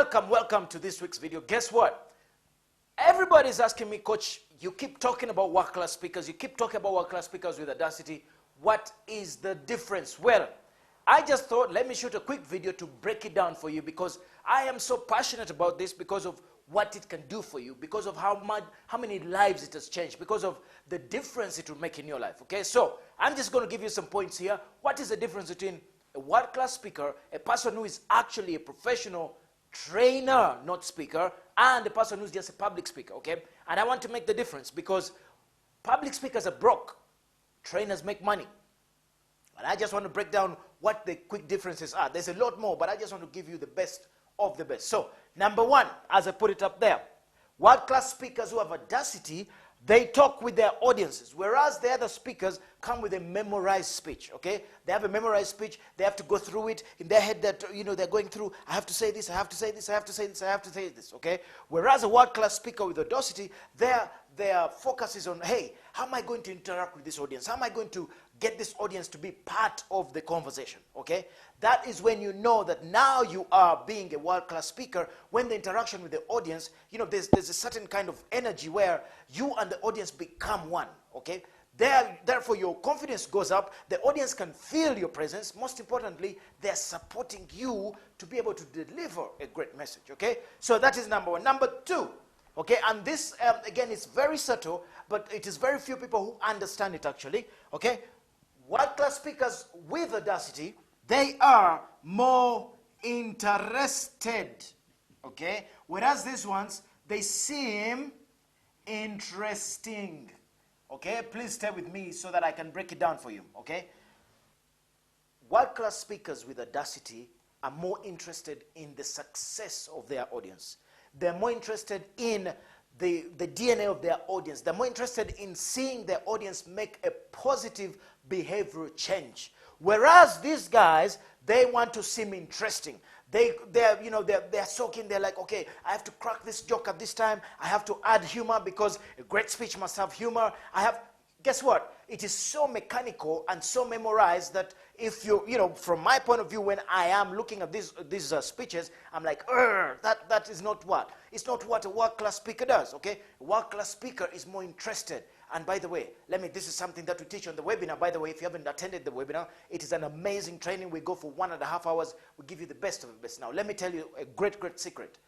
Welcome to this week's video. Guess what? Everybody's asking me, Coach, you keep talking about world-class speakers. You keep talking about world-class speakers with Audacity. What is the difference? Well, I just thought, let me shoot a quick video to break it down for you because I am so passionate about this because of what it can do for you, because of how many lives it has changed, because of the difference it will make in your life, okay? So, I'm just going to give you some points here. What is the difference between a world-class speaker, a person who is actually a professional trainer, not speaker, and a person who's just a public speaker, okay? And I want to make the difference because public speakers are broke, trainers make money. And I just want to break down what the quick differences are. There's a lot more, but I just want to give you the best of the best. So, number one, as I put it up there, world-class speakers who have Audacity, they talk with their audiences, whereas the other speakers come with a memorized speech, okay? They have a memorized speech. They have to go through it in their head that, they're going through, I have to say this, I have to say this, I have to say this, I have to say this, okay? Whereas a world-class speaker with Audacity, their focus is on, hey, how am I going to interact with this audience? How am I going to get this audience to be part of the conversation, okay? That is when you know that now you are being a world-class speaker, when the interaction with the audience, there's a certain kind of energy where you and the audience become one, okay? Therefore, your confidence goes up. The audience can feel your presence. Most importantly, they're supporting you to be able to deliver a great message, okay? So that is number one. Number two, okay, and this, again, is very subtle, but it is very few people who understand it actually, okay? World-class speakers with Audacity, they are more interested, okay? Whereas these ones, they seem interesting, okay? Please stay with me so that I can break it down for you, okay? World-class speakers with Audacity are more interested in the success of their audience. They're more interested in the DNA of their audience. They're more interested in seeing their audience make a positive behavioral change. Whereas these guys, they want to seem interesting. They're soaking. They're like, okay, I have to crack this joke at this time. I have to add humor because a great speech must have humor. Guess what? It is so mechanical and so memorized that if from my point of view, when I am looking at these speeches, I'm like, that is not what. It's not what a world-class speaker does, okay? A world-class speaker is more interested. And by the way, this is something that we teach on the webinar. By the way, if you haven't attended the webinar, it is an amazing training. We go for 1.5 hours. We give you the best of the best. Now, let me tell you a great, great secret.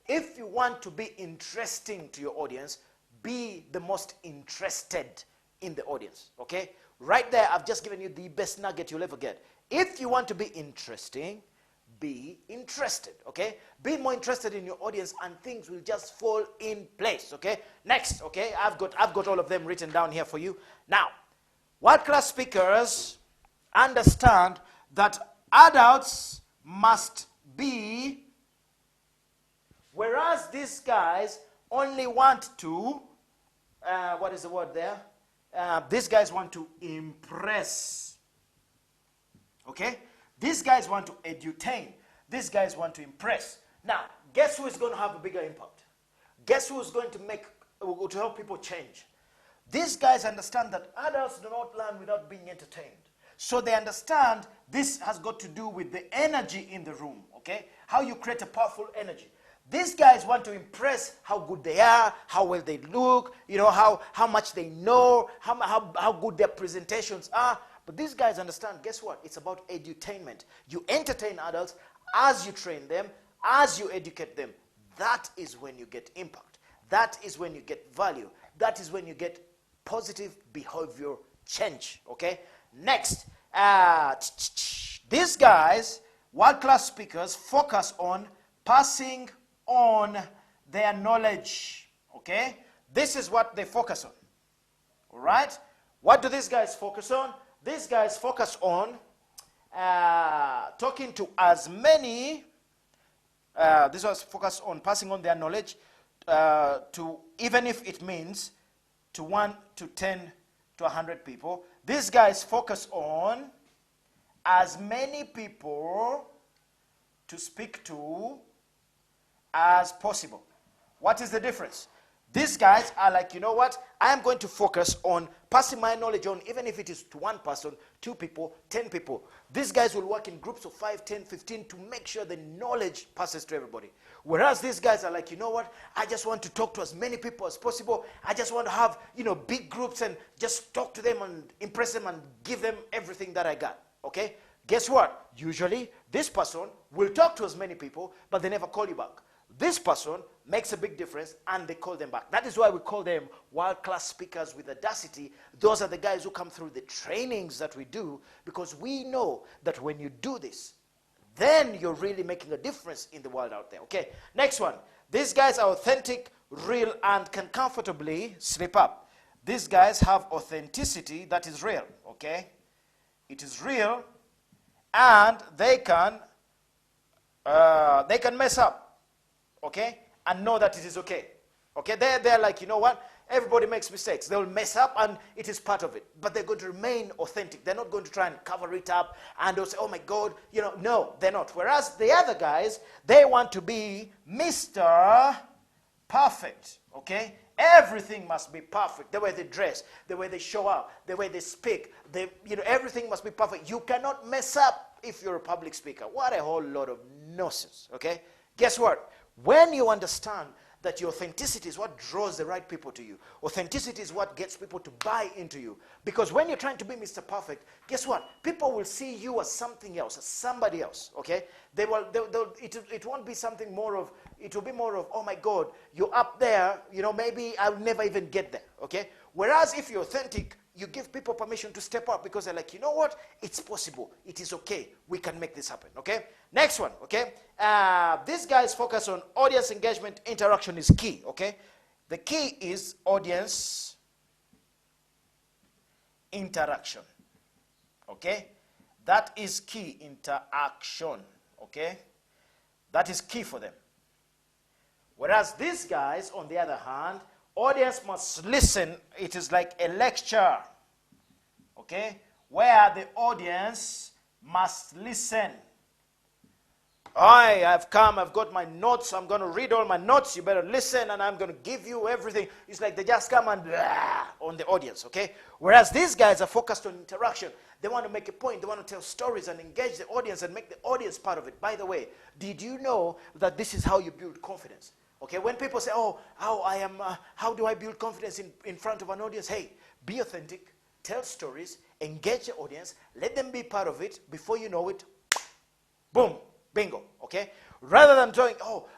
If you want to be interesting to your audience, be the most interested in the audience, okay? Right there, I've just given you the best nugget you'll ever get. If you want to be interesting, be interested, okay? Be more interested in your audience and things will just fall in place, okay? Next, okay? I've got all of them written down here for you. Now, world-class speakers understand that adults must be, whereas these guys only want to, what is the word there? These guys want to impress, okay? These guys want to edutain. These guys want to impress. Now, guess who is going to have a bigger impact? Guess who is going to help people change? These guys understand that adults do not learn without being entertained. So they understand this has got to do with the energy in the room, okay? How you create a powerful energy. These guys want to impress how good they are, how well they look, how much they know, how good their presentations are. But these guys understand, guess what? It's about edutainment. You entertain adults as you train them, as you educate them. That is when you get impact. That is when you get value. That is when you get positive behavior change, okay? Next, these guys, world-class speakers, focus on passing on their knowledge, okay? This is what they focus on, all right? What do these guys focus on? These guys focus on talking to as many, this was focused on passing on their knowledge to, even if it means to 1 to 10 to 100 people. These guys focus on as many people to speak to as possible. What is the difference? These guys are like, you know what? I am going to focus on passing my knowledge on, even if it is to one person, 2 people, 10 people. These guys will work in groups of 5, 10, 15 to make sure the knowledge passes to everybody. Whereas these guys are like, you know what? I just want to talk to as many people as possible. I just want to have, big groups and just talk to them and impress them and give them everything that I got. Okay? Guess what? Usually, this person will talk to as many people, but they never call you back. This person makes a big difference and they call them back. That is why we call them world-class speakers with audacity. Those are the guys who come through the trainings that we do, because we know that when you do this, then you're really making a difference in the world out there. Okay, next one. These guys are authentic, real, and can comfortably slip up. These guys have authenticity that is real. Okay, it is real, and they can mess up. Okay, and know that it is okay. Okay, they're like, you know what? Everybody makes mistakes. They'll mess up, and it is part of it. But they're going to remain authentic. They're not going to try and cover it up, and they'll say, oh my God, no, they're not. Whereas the other guys, they want to be Mr. Perfect. Okay, everything must be perfect. The way they dress, the way they show up, the way they speak, everything must be perfect. You cannot mess up if you're a public speaker. What a whole lot of nonsense. Okay, guess what? When you understand that your authenticity is what draws the right people to you, authenticity is what gets people to buy into you. Because when you're trying to be Mr. Perfect, guess what? People will see you as something else, as somebody else, okay? It won't be something more of, it will be more of, oh my God, you're up there, maybe I'll never even get there, okay? Whereas if you're authentic, you give people permission to step up because they're like, you know what? It's possible. It is okay. We can make this happen, okay? Next one, okay? These guys focus on audience engagement. Interaction is key, okay? The key is audience interaction, okay? That is key, interaction, okay? That is key for them. Whereas these guys, on the other hand, audience must listen. It is like a lecture, okay, where the audience must listen. I've come, I've got my notes, I'm going to read all my notes, you better listen, and I'm going to give you everything. It's like they just come and on the audience, okay? Whereas these guys are focused on interaction. They want to make a point, they want to tell stories and engage the audience and make the audience part of it. By the way, did you know that this is how you build confidence? Okay, when people say, how do I build confidence in front of an audience? Hey, be authentic, tell stories, engage the audience, let them be part of it. Before you know it, boom, bingo, okay? Rather than going,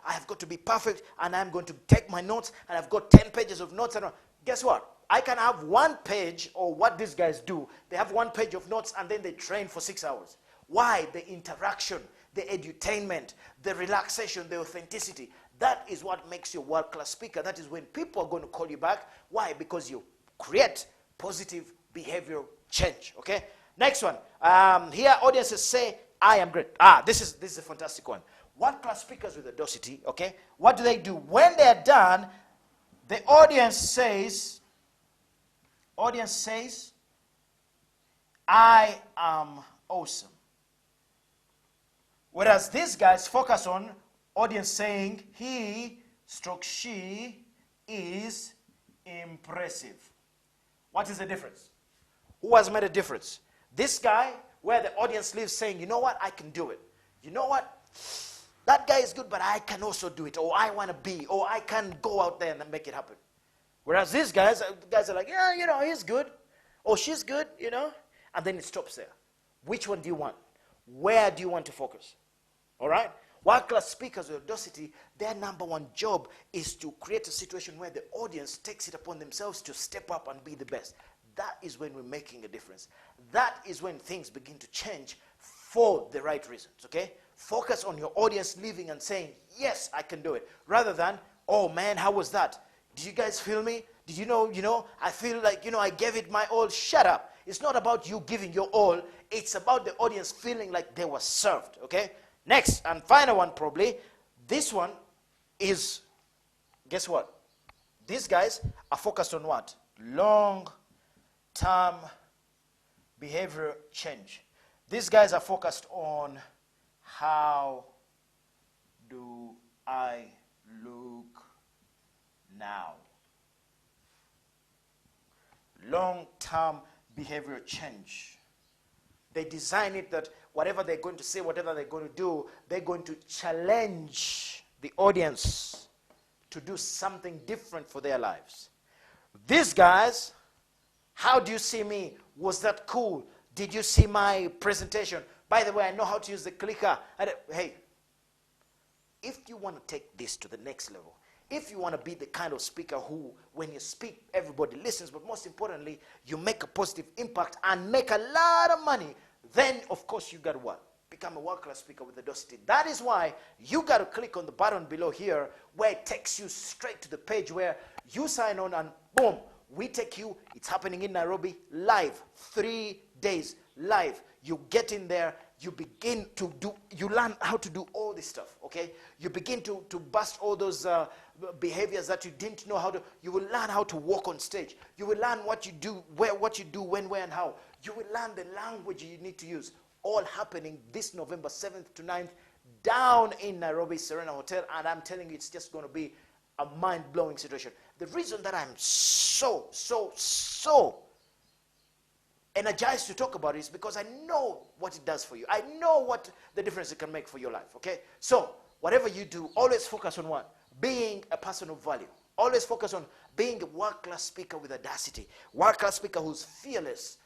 I have got to be perfect, and I'm going to take my notes, and I've got 10 pages of notes. Guess what? I can have 1 page, or what these guys do, they have 1 page of notes, and then they train for 6 hours. Why? The interaction, the edutainment, the relaxation, the authenticity. That is what makes you a world-class speaker. That is when people are going to call you back. Why? Because you create positive behavioral change. Okay? Next one. Here, audiences say, I am great. This is a fantastic one. World-class speakers with audacity. Okay? What do? When they are done, the audience says, I am awesome. Whereas these guys focus on audience saying he/she is impressive. What is the difference? Who has made a difference? This guy, where the audience lives saying, you know what, I can do it. You know what, that guy is good, but I can also do it. Or I want to be, or I can go out there and make it happen. Whereas these guys are like, yeah, he's good. Or she's good, and then it stops there. Which one do you want? Where do you want to focus? All right? World-class speakers with audacity, their number 1 job is to create a situation where the audience takes it upon themselves to step up and be the best. That is when we're making a difference. That is when things begin to change for the right reasons, okay? Focus on your audience leaving and saying, yes, I can do it. Rather than, oh man, how was that? Did you guys feel me? Did you know, I feel like, I gave it my all. Shut up. It's not about you giving your all. It's about the audience feeling like they were served, okay? Next and final one probably, this one is, guess what? These guys are focused on what? Long-term behavior change. These guys are focused on how do I look now? long-term behavioral change. They design it that whatever they're going to say, whatever they're going to do, they're going to challenge the audience to do something different for their lives. These guys, how do you see me? Was that cool? Did you see my presentation? By the way, I know how to use the clicker. Hey, if you want to take this to the next level, if you want to be the kind of speaker who, when you speak, everybody listens, but most importantly, you make a positive impact and make a lot of money, then, of course, you got to what? Become a world-class speaker with Audacity. That is why you got to click on the button below here where it takes you straight to the page where you sign on and boom, we take you. It's happening in Nairobi live, 3 days live. You get in there, you begin to do, you learn how to do all this stuff, okay? You begin to bust all those behaviors that you didn't know how to. You will learn how to walk on stage. You will learn what you do, what you do, when, where, and how. You will learn the language you need to use. All happening this November 7th to 9th down in Nairobi Serena Hotel. And I'm telling you, it's just going to be a mind-blowing situation. The reason that I'm so energized to talk about it is because I know what it does for you. I know what the difference it can make for your life, okay? So whatever you do, always focus on what? Being a person of value. Always focus on being a world-class speaker with Audacity. World-class speaker who's fearless,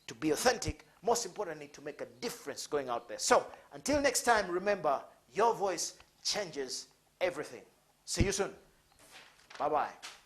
to be authentic, most importantly, to make a difference going out there. So until next time, remember, your voice changes everything. See you soon. Bye-bye.